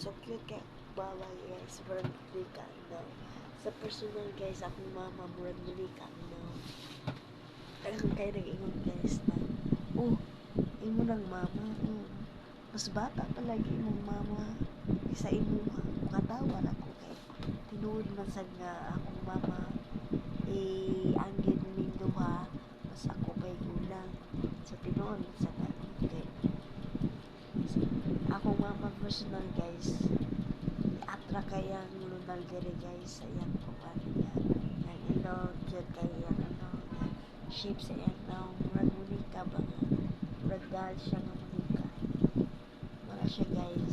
So cute kay mama guys, murag Milika no. Sa personal guys, akong mama murag Milika no. Daghang kayo nag-ingon guys na, oh, imo ng mama, mas bata palagi imong mama isa imo ha. Mukatawa ako kay tinuod man sad nga akong mama anggid ning duha mas ako kay gulang. So tinuod man sad ako kay akong mama personal guys atra kayang lunal diri guys sa iyang kupan niya ang ilog jud kay iyang shape sa iyang taong murag Monica ba nga murag dahil siya nga Monica mura siya guys.